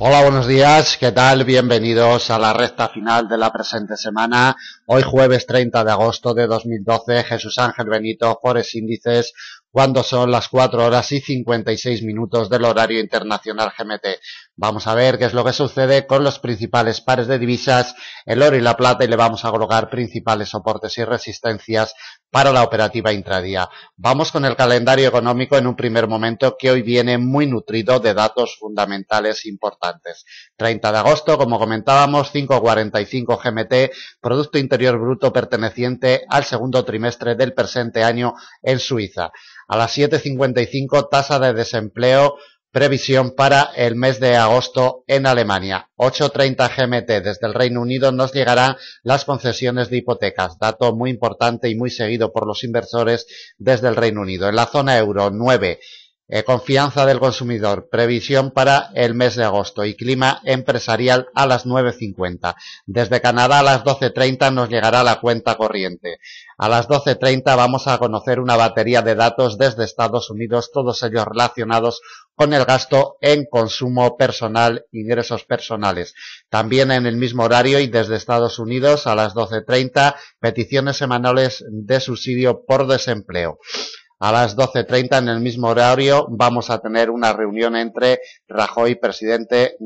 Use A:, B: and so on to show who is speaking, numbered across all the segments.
A: Hola, buenos días, ¿qué tal? Bienvenidos a la recta final de la presente semana. Hoy jueves 30 de agosto de 2012, Jesús Ángel Benito, Forex Índices, cuando son las 4 horas y 56 minutos del horario internacional GMT. Vamos a ver qué es lo que sucede con los principales pares de divisas, el oro y la plata, y le vamos a colocar principales soportes y resistencias para la operativa intradía. Vamos con el calendario económico en un primer momento, que hoy viene muy nutrido de datos fundamentales importantes. 30 de agosto, como comentábamos, 5,45 GMT, Producto Interior Bruto perteneciente al segundo trimestre del presente año en Suiza. A las 7,55, tasa de desempleo, previsión para el mes de agosto en Alemania. 8,30 GMT, desde el Reino Unido nos llegarán las concesiones de hipotecas, dato muy importante y muy seguido por los inversores desde el Reino Unido. En la zona euro, 9. Confianza del consumidor, previsión para el mes de agosto, y clima empresarial a las 9,50. Desde Canadá a las 12,30 nos llegará la cuenta corriente. A las 12,30 vamos a conocer una batería de datos desde Estados Unidos, todos ellos relacionados con el gasto en consumo personal, ingresos personales. También en el mismo horario y desde Estados Unidos a las 12,30, peticiones semanales de subsidio por desempleo. A las 12,30 en el mismo horario vamos a tener una reunión entre Rajoy, presidente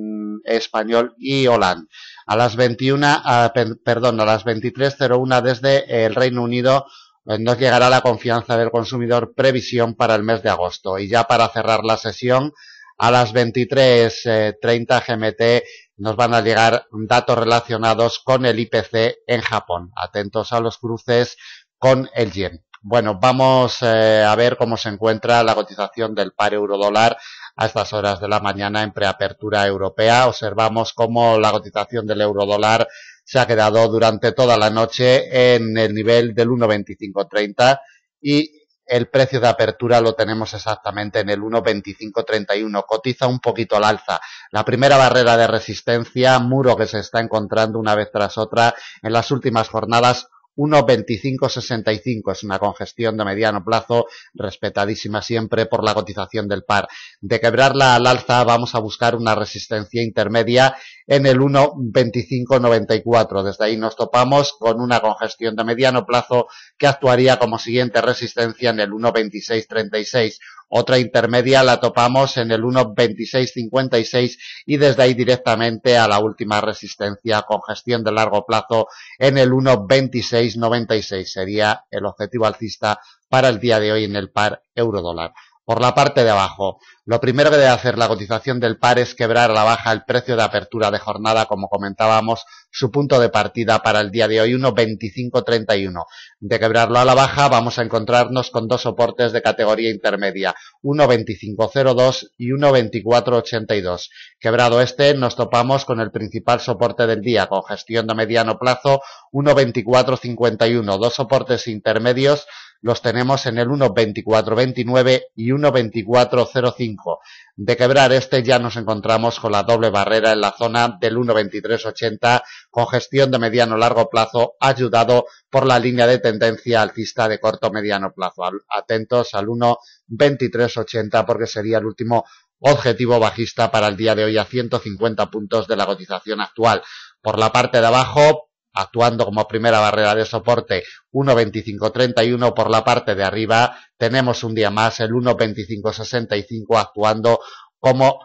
A: español, y Hollande. A las 23:01 desde el Reino Unido nos llegará la confianza del consumidor, previsión para el mes de agosto. Y ya para cerrar la sesión, a las 23:30 GMT nos van a llegar datos relacionados con el IPC en Japón. Atentos a los cruces con el yen. Bueno, vamos a ver cómo se encuentra la cotización del par euro-dólar a estas horas de la mañana en preapertura europea. Observamos cómo la cotización del euro-dólar se ha quedado durante toda la noche en el nivel del 1,2530 y el precio de apertura lo tenemos exactamente en el 1,2531. Cotiza un poquito al alza. La primera barrera de resistencia, muro que se está encontrando una vez tras otra en las últimas jornadas, 1,2565, es una congestión de mediano plazo respetadísima siempre por la cotización del par. De quebrarla al alza vamos a buscar una resistencia intermedia en el 1,2594. Desde ahí nos topamos con una congestión de mediano plazo que actuaría como siguiente resistencia en el 1,2636. Otra intermedia la topamos en el 1,2656 y desde ahí directamente a la última resistencia, congestión de largo plazo en el 1,2696. Sería el objetivo alcista para el día de hoy en el par euro-dólar. Por la parte de abajo, lo primero que debe hacer la cotización del par es quebrar a la baja el precio de apertura de jornada, como comentábamos, su punto de partida para el día de hoy, 1,2531. De quebrarlo a la baja vamos a encontrarnos con dos soportes de categoría intermedia, 1,2502 y 1,2482. Quebrado este, nos topamos con el principal soporte del día, con gestión de mediano plazo, 1,2451. Dos soportes intermedios los tenemos en el 1,2429 y 1,2405. De quebrar este ya nos encontramos con la doble barrera en la zona del 1,2380, con gestión de mediano largo plazo, ayudado por la línea de tendencia alcista de corto mediano plazo. Atentos al 1,2380 porque sería el último objetivo bajista para el día de hoy a 150 puntos de la cotización actual. Por la parte de abajo, actuando como primera barrera de soporte, 1,2531. Por la parte de arriba tenemos un día más el 1,2565 actuando como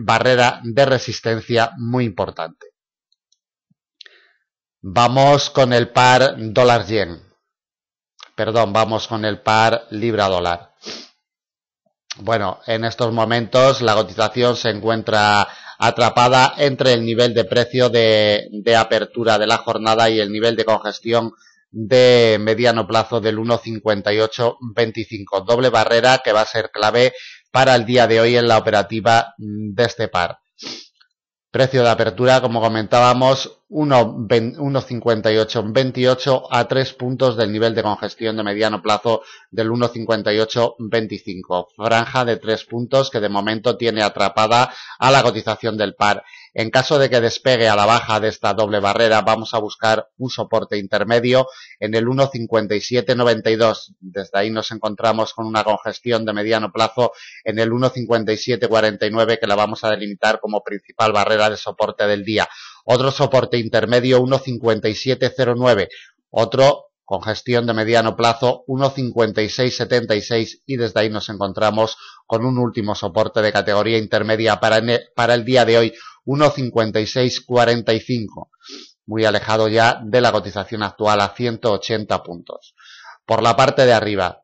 A: barrera de resistencia muy importante. Vamos con el par dólar-yen. Vamos con el par libra-dólar. Bueno, en estos momentos la cotización se encuentra atrapada entre el nivel de precio de apertura de la jornada y el nivel de congestión de mediano plazo del 1,5825. Doble barrera que va a ser clave para el día de hoy en la operativa de este par. Precio de apertura, como comentábamos, 1,5828 a 3 puntos del nivel de congestión de mediano plazo del 1,5825. Franja de 3 puntos que de momento tiene atrapada a la cotización del par. En caso de que despegue a la baja de esta doble barrera, vamos a buscar un soporte intermedio en el 1,5792. Desde ahí nos encontramos con una congestión de mediano plazo en el 1,5749, que la vamos a delimitar como principal barrera de soporte del día. Otro soporte intermedio, 1,5709. Otro congestión de mediano plazo, 1,5676, y desde ahí nos encontramos con un último soporte de categoría intermedia para el día de hoy, 1,5645, muy alejado ya de la cotización actual a 180 puntos. Por la parte de arriba,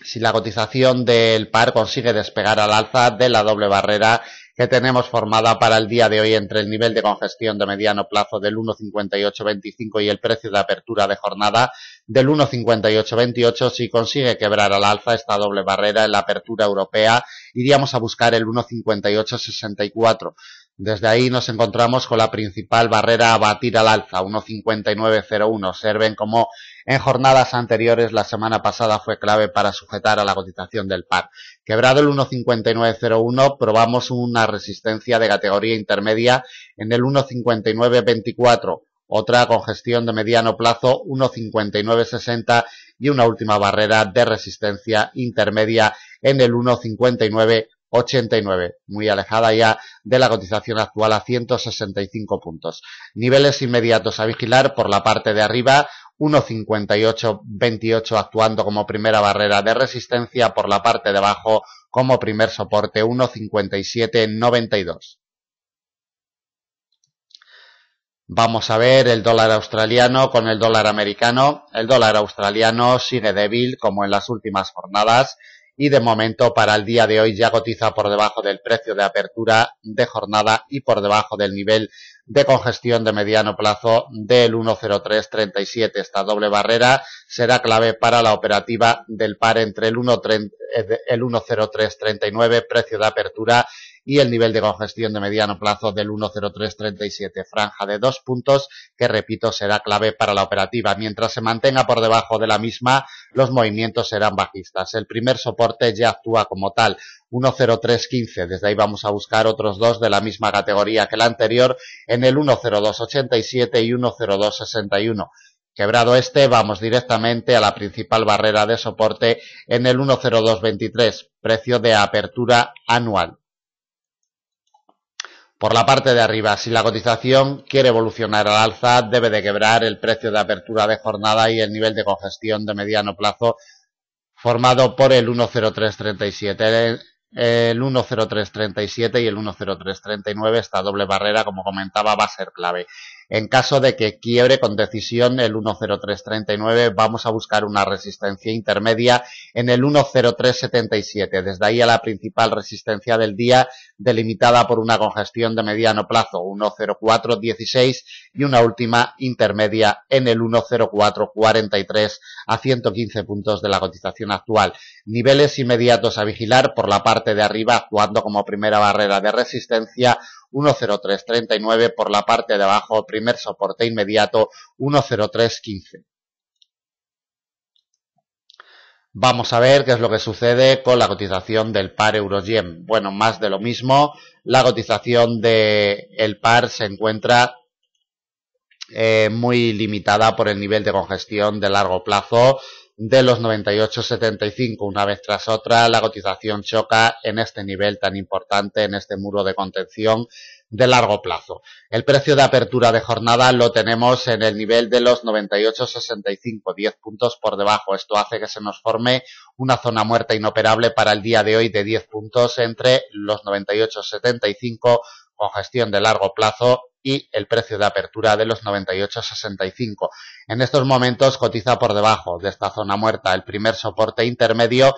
A: si la cotización del par consigue despegar al alza de la doble barrera que tenemos formada para el día de hoy entre el nivel de congestión de mediano plazo del 1,5825 y el precio de apertura de jornada del 1,5828, si consigue quebrar al alza esta doble barrera en la apertura europea, iríamos a buscar el 1,5864. Desde ahí nos encontramos con la principal barrera a batir al alza, 1,5901. Observen cómo en jornadas anteriores, la semana pasada, fue clave para sujetar a la cotización del par. Quebrado el 1,5901, probamos una resistencia de categoría intermedia en el 1,5924. Otra congestión de mediano plazo, 1,5960, y una última barrera de resistencia intermedia en el 1,5989, muy alejada ya de la cotización actual a 165 puntos. Niveles inmediatos a vigilar por la parte de arriba, 1,5828 actuando como primera barrera de resistencia, por la parte de abajo como primer soporte 1,5792. Vamos a ver el dólar australiano con el dólar americano. El dólar australiano sigue débil como en las últimas jornadas y de momento para el día de hoy ya cotiza por debajo del precio de apertura de jornada y por debajo del nivel de congestión de mediano plazo del 1,0337. Esta doble barrera será clave para la operativa del par entre el 1,0339 precio de apertura y el nivel de congestión de mediano plazo del 1,0337, franja de 2 puntos que, repito, será clave para la operativa. Mientras se mantenga por debajo de la misma, los movimientos serán bajistas. El primer soporte ya actúa como tal, 1,0315. Desde ahí vamos a buscar otros dos de la misma categoría que la anterior en el 1,0287 y 1,0261. Quebrado este, vamos directamente a la principal barrera de soporte en el 1,0223, precio de apertura anual. Por la parte de arriba, si la cotización quiere evolucionar al alza, debe de quebrar el precio de apertura de jornada y el nivel de congestión de mediano plazo formado por el 1,0337. El 1,0337 y el 1,0339, esta doble barrera, como comentaba, va a ser clave. En caso de que quiebre con decisión el 1,0339, vamos a buscar una resistencia intermedia en el 1,0377. Desde ahí a la principal resistencia del día, delimitada por una congestión de mediano plazo, 1,0416, y una última intermedia en el 1,0443 a 115 puntos de la cotización actual. Niveles inmediatos a vigilar por la parte de arriba, actuando como primera barrera de resistencia, 1,0339, por la parte de abajo, primer soporte inmediato, 1,0315. Vamos a ver qué es lo que sucede con la cotización del par euro-yen. Bueno, más de lo mismo. La cotización del par se encuentra muy limitada por el nivel de congestión de largo plazo de los 98,75. Una vez tras otra, la cotización choca en este nivel tan importante, en este muro de contención de largo plazo. El precio de apertura de jornada lo tenemos en el nivel de los 98,65, 10 puntos por debajo. Esto hace que se nos forme una zona muerta inoperable para el día de hoy de 10 puntos entre los 98,75, congestión de largo plazo, y el precio de apertura de los 98,65. En estos momentos cotiza por debajo de esta zona muerta. El primer soporte intermedio,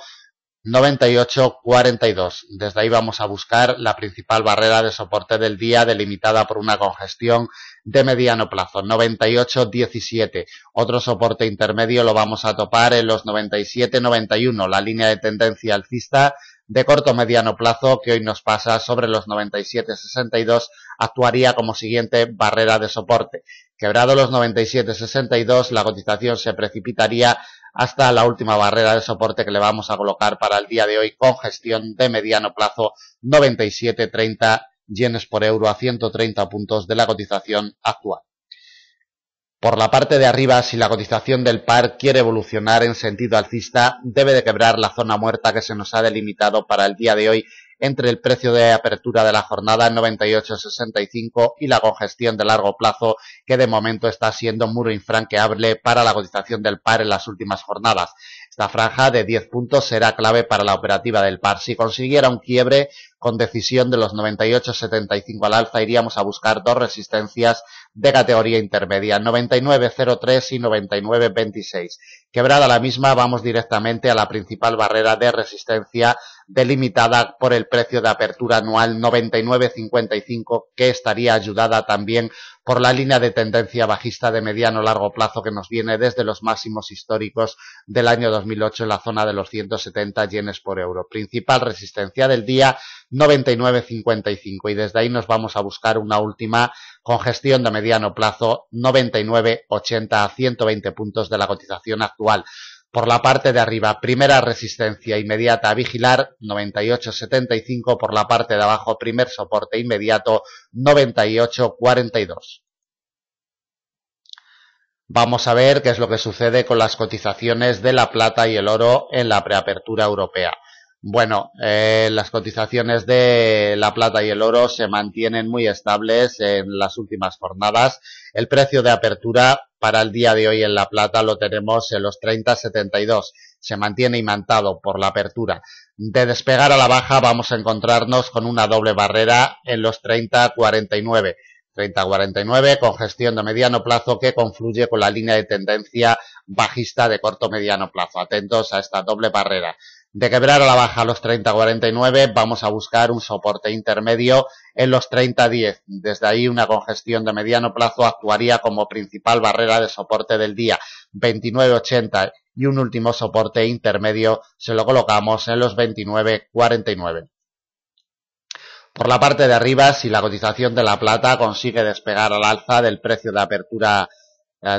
A: 98,42. Desde ahí vamos a buscar la principal barrera de soporte del día, delimitada por una congestión de mediano plazo, 98,17. Otro soporte intermedio lo vamos a topar en los 97,91, la línea de tendencia alcista de corto mediano plazo que hoy nos pasa sobre los 97,62, actuaría como siguiente barrera de soporte. Quebrado los 97,62, la cotización se precipitaría hasta la última barrera de soporte que le vamos a colocar para el día de hoy, con gestión de mediano plazo, 97,30 yenes por euro a 130 puntos de la cotización actual. Por la parte de arriba, si la cotización del par quiere evolucionar en sentido alcista, debe de quebrar la zona muerta que se nos ha delimitado para el día de hoy entre el precio de apertura de la jornada en 98,65 y la congestión de largo plazo que de momento está siendo muro infranqueable para la cotización del par en las últimas jornadas. Esta franja de 10 puntos será clave para la operativa del par. Si consiguiera un quiebre con decisión de los 98,75 al alza, iríamos a buscar dos resistencias de categoría intermedia, 99,03 y 99,26. Quebrada la misma, vamos directamente a la principal barrera de resistencia delimitada por el precio de apertura anual 99,55, que estaría ayudada también por la línea de tendencia bajista de mediano largo plazo que nos viene desde los máximos históricos del año 2008 en la zona de los 170 yenes por euro. Principal resistencia del día 99,55 y desde ahí nos vamos a buscar una última congestión de mediano plazo 99,80 a 120 puntos de la cotización actual. Por la parte de arriba, primera resistencia inmediata a vigilar, 98,75. Por la parte de abajo, primer soporte inmediato, 98,42. Vamos a ver qué es lo que sucede con las cotizaciones de la plata y el oro en la preapertura europea. Bueno, las cotizaciones de la plata y el oro se mantienen muy estables en las últimas jornadas. El precio de apertura para el día de hoy en la plata lo tenemos en los 30,72. Se mantiene imantado por la apertura. De despegar a la baja vamos a encontrarnos con una doble barrera en los 30,49. 30,49, congestión de mediano plazo que confluye con la línea de tendencia bajista de corto mediano plazo. Atentos a esta doble barrera. De quebrar a la baja a los 30,49 vamos a buscar un soporte intermedio en los 30,10. Desde ahí una congestión de mediano plazo actuaría como principal barrera de soporte del día, 29,80, y un último soporte intermedio se lo colocamos en los 29,49. Por la parte de arriba, si la cotización de la plata consigue despegar al alza del precio de apertura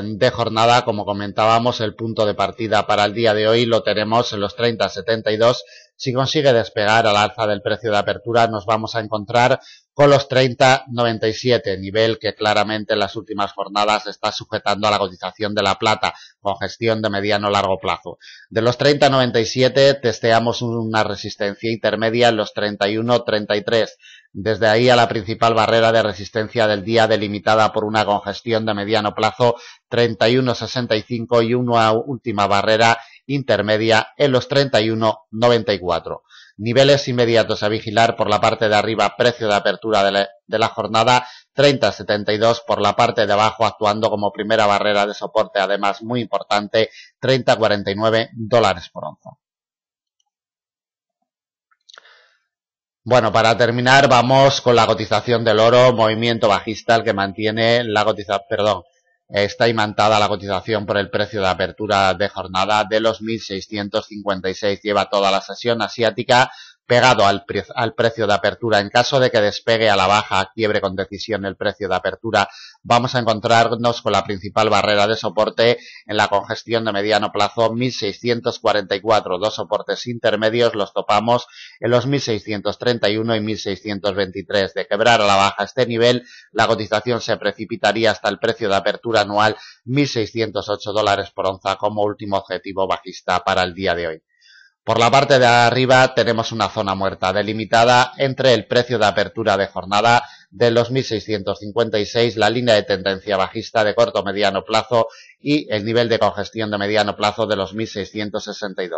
A: de jornada, como comentábamos, el punto de partida para el día de hoy lo tenemos en los 30,72. Si consigue despegar al alza del precio de apertura, nos vamos a encontrar con los 30,97, nivel que claramente en las últimas jornadas está sujetando a la cotización de la plata, con gestión de mediano largo plazo. De los 30,97 testeamos una resistencia intermedia en los 31,33. Desde ahí a la principal barrera de resistencia del día delimitada por una congestión de mediano plazo 31,65 y una última barrera intermedia en los 31,94. Niveles inmediatos a vigilar por la parte de arriba, precio de apertura de la jornada 30,72, por la parte de abajo actuando como primera barrera de soporte, además muy importante, 30,49 dólares por onza. Bueno, para terminar vamos con la cotización del oro, movimiento bajista el que mantiene la cotización, está imantada la cotización por el precio de apertura de jornada de los 1.656. Lleva toda la sesión asiática pegado al precio de apertura. En caso de que despegue a la baja, quiebre con decisión el precio de apertura, vamos a encontrarnos con la principal barrera de soporte en la congestión de mediano plazo 1.644. Dos soportes intermedios los topamos en los 1.631 y 1.623. De quebrar a la baja este nivel, la cotización se precipitaría hasta el precio de apertura anual 1.608 dólares por onza como último objetivo bajista para el día de hoy. Por la parte de arriba tenemos una zona muerta delimitada entre el precio de apertura de jornada de los 1.656, la línea de tendencia bajista de corto mediano plazo y el nivel de congestión de mediano plazo de los 1.662.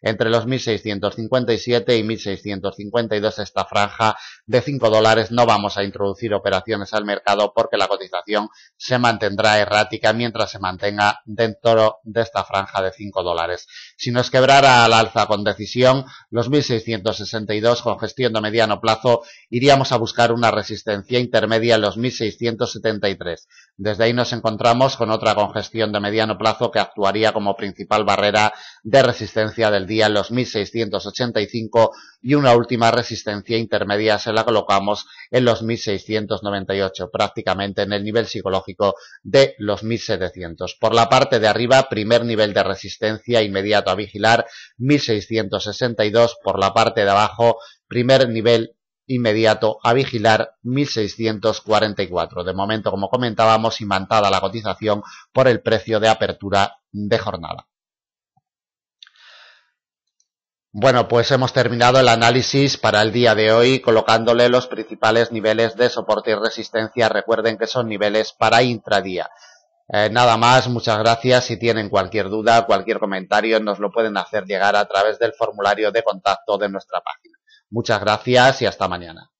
A: Entre los 1.657 y 1.652 esta franja de 5 dólares no vamos a introducir operaciones al mercado porque la cotización se mantendrá errática mientras se mantenga dentro de esta franja de 5 dólares. Si nos quebrara al alza con decisión los 1.662 con gestión de mediano plazo, iríamos a buscar una resistencia intermedia en los 1.673. Desde ahí nos encontramos con otra congestión de mediano plazo que actuaría como principal barrera de resistencia del día en los 1.685 y una última resistencia intermedia se la colocamos en los 1.698, prácticamente en el nivel psicológico de los 1.700. Por la parte de arriba, primer nivel de resistencia inmediato a vigilar 1.662, por la parte de abajo, primer nivel inmediato a vigilar 1.644. De momento, como comentábamos, imantada la cotización por el precio de apertura de jornada. Bueno, pues hemos terminado el análisis para el día de hoy colocándole los principales niveles de soporte y resistencia. Recuerden que son niveles para intradía. Nada más, muchas gracias. Si tienen cualquier duda, cualquier comentario, nos lo pueden hacer llegar a través del formulario de contacto de nuestra página. Muchas gracias y hasta mañana.